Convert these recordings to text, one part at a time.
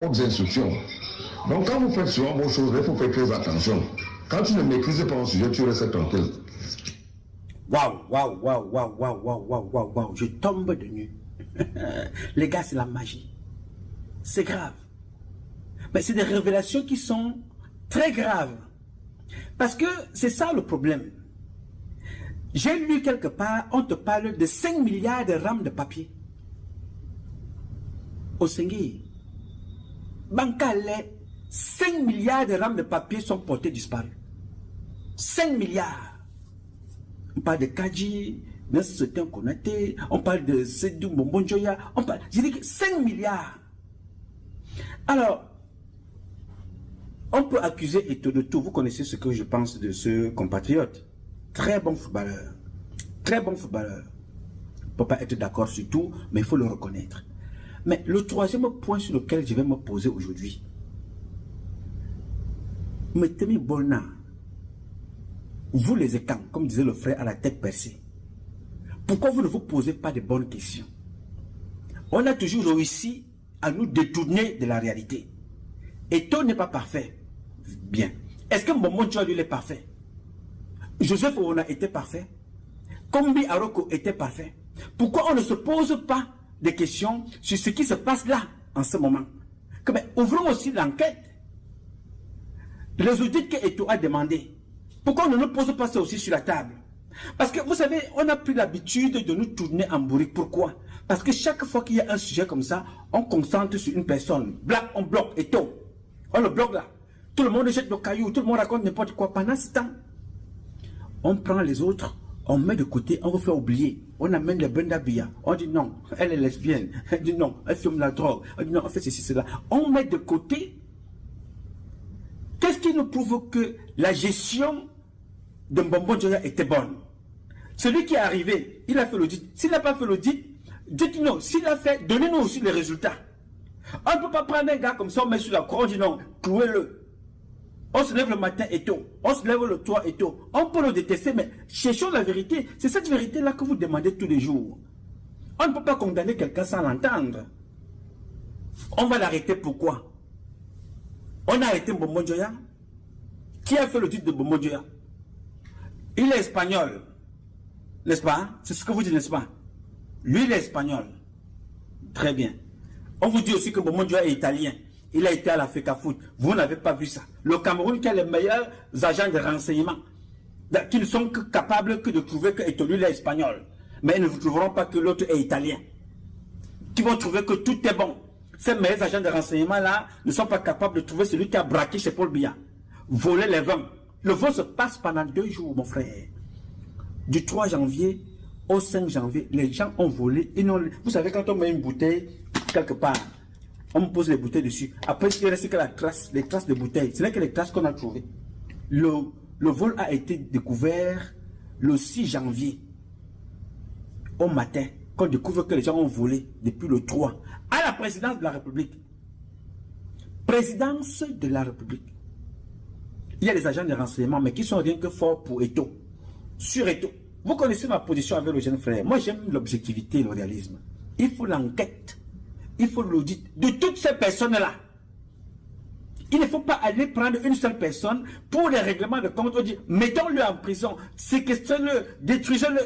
Autres instructions. Donc quand vous faites souvent vos choses, il faut faire très attention. Quand tu ne maîtrises pas un sujet, tu restes tranquille. Waouh, je tombe de nu. Les gars, c'est la magie. C'est grave. Mais c'est des révélations qui sont très graves. Parce que c'est ça le problème. J'ai lu quelque part, on te parle de 5 milliards de rames de papier. Au Sengi. Bancalais, 5 milliards de rames de papier sont portées disparues. 5 milliards. On parle de Kadji, Nessetin Konaté, on parle de Sédou Mbonjoya, on parle. J'ai dit que 5 milliards. Alors, on peut accuser Eto'o de tout. Vous connaissez ce que je pense de ce compatriote. Très bon footballeur. Très bon footballeur. On ne peut pas être d'accord sur tout, mais il faut le reconnaître. Mais le troisième point sur lequel je vais me poser aujourd'hui, Metemi Bolna, vous les écans, comme disait le frère à la tête percée, pourquoi vous ne vous posez pas de bonnes questions? On a toujours réussi à nous détourner de la réalité. Eto'o n'est pas parfait. Bien. Est-ce que Mbombo Njoya lui est parfait? Joseph Oona était parfait? Kombi Aroko était parfait? Pourquoi on ne se pose pas des questions sur ce qui se passe là, en ce moment? Que, mais, ouvrons aussi l'enquête. Les audits que Eto'o a demandé, pourquoi on ne nous pose pas ça aussi sur la table? Parce que vous savez, on a pris l'habitude de nous tourner en bourrique. Pourquoi? Parce que chaque fois qu'il y a un sujet comme ça, on concentre sur une personne. Black, on bloque Eto'o. On le bloque là. Tout le monde jette le caillou, tout le monde raconte n'importe quoi. Pendant ce temps, on prend les autres, on met de côté, on vous fait oublier. On amène les Brenda Biya. On dit non, elle est lesbienne. Elle dit non, elle fume la drogue. Elle dit non, elle fait ceci, cela. On met de côté. Qu'est-ce qui nous prouve que la gestion de Mbombo Njoya était bonne? Celui qui est arrivé, il a fait l'audit. S'il n'a pas fait l'audit, dites-nous. S'il a fait, donnez-nous aussi les résultats. On ne peut pas prendre un gars comme ça, on met sur la croix, on dit non, clouez-le. On se lève le matin et tout. On se lève le soir et tout. On peut le détester, mais cherchons la vérité. C'est cette vérité-là que vous demandez tous les jours. On ne peut pas condamner quelqu'un sans l'entendre. On va l'arrêter pourquoi? On a arrêté Mbombo Njoya. Qui a fait le titre de Mbombo Njoya? Il est espagnol. N'est-ce pas? C'est ce que vous dites, n'est-ce pas? Lui, il est espagnol. Très bien. On vous dit aussi que Mbombo Njoya est italien. Il a été à la FECAFOOT. Vous n'avez pas vu ça. Le Cameroun qui a les meilleurs agents de renseignement, qui ne sont que capables que de trouver que Eto'o est espagnol. Mais ils ne vous trouveront pas que l'autre est italien. Qui vont trouver que tout est bon. Ces meilleurs agents de renseignement-là ne sont pas capables de trouver celui qui a braqué chez Paul Biya. Voler les vins. Le vol se passe pendant 2 jours, mon frère. Du 3 janvier au 5 janvier, les gens ont volé. Vous savez, quand on met une bouteille quelque part, on pose les bouteilles dessus. Après, il ne reste que les traces de bouteilles. Ce n'est que les traces qu'on a trouvées. Le vol a été découvert le 6 janvier. Au matin, qu'on découvre que les gens ont volé depuis le 3. À la présidence de la République. Présidence de la République. Il y a des agents de renseignement, mais qui sont rien que forts pour Eto'o. Sur Eto'o. Vous connaissez ma position avec le jeune frère. Moi, j'aime l'objectivité et le réalisme. Il faut l'enquête. Il faut l'audit de toutes ces personnes-là. Il ne faut pas aller prendre une seule personne pour les règlements de compte. On dit, mettons-le en prison, séquestrez-le, détruisez-le.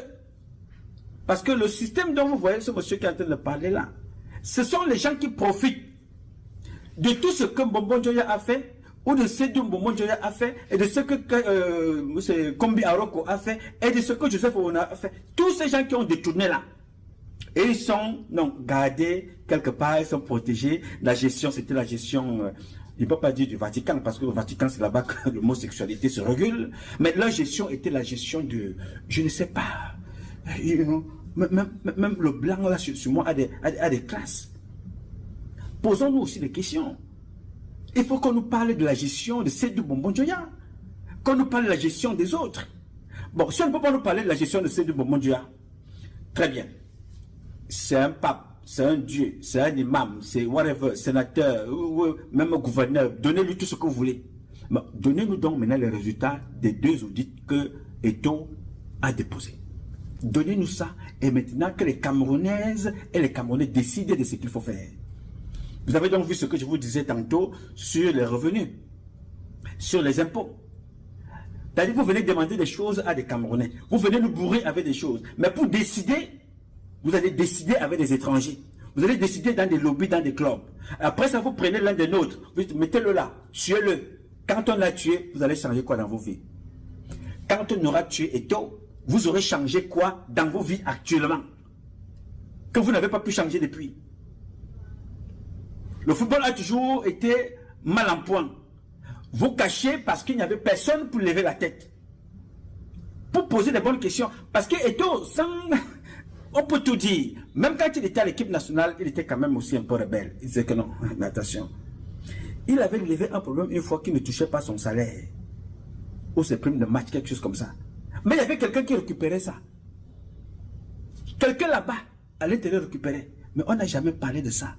Parce que le système dont vous voyez ce monsieur qui est en train de parler là, ce sont les gens qui profitent de tout ce que Mbombo Njoya a fait, ou de ce que Mbombo Njoya a fait, et de ce que Kombi Aroko a fait, et de ce que Joseph Oona a fait. Tous ces gens qui ont détourné là. Et ils sont gardés quelque part, ils sont protégés. La gestion, c'était la gestion, il ne peut pas dire du Vatican, parce que le Vatican, c'est là-bas que le mot sexualité se régule. Mais la gestion était la gestion de, je ne sais pas, même le blanc là sur moi a des classes. Posons-nous aussi des questions. Il faut qu'on nous parle de la gestion de Sédou Mbombo Njoya, qu'on nous parle de la gestion des autres. Bon, si on ne peut pas nous parler de la gestion de Sédou Mbombo Njoya, très bien. C'est un pape, c'est un dieu, c'est un imam, c'est whatever, sénateur, ou même gouverneur. Donnez-lui tout ce que vous voulez. Donnez-nous donc maintenant les résultats des 2 audits que Eto'o a déposés. Donnez-nous ça. Et maintenant que les Camerounaises et les Camerounais décident de ce qu'il faut faire. Vous avez donc vu ce que je vous disais tantôt sur les revenus, sur les impôts. C'est-à-dire que vous venez demander des choses à des Camerounais. Vous venez nous bourrer avec des choses. Mais pour décider, vous allez décider avec des étrangers. Vous allez décider dans des lobbies, dans des clubs. Après ça, vous prenez l'un des nôtres. Vous dites, mettez-le là, tuez-le. Quand on l'a tué, vous allez changer quoi dans vos vies? Quand on aura tué Eto'o, vous aurez changé quoi dans vos vies actuellement? Que vous n'avez pas pu changer depuis. Le football a toujours été mal en point. Vous cachez parce qu'il n'y avait personne pour lever la tête. Pour poser des bonnes questions. Parce que Eto'o, on peut tout dire. Même quand il était à l'équipe nationale, il était quand même aussi un peu rebelle. Il disait que non, mais attention. Il avait levé un problème une fois qu'il ne touchait pas son salaire. Ou ses primes de match, quelque chose comme ça. Mais il y avait quelqu'un qui récupérait ça. Quelqu'un là-bas allait te le récupérer. Mais on n'a jamais parlé de ça.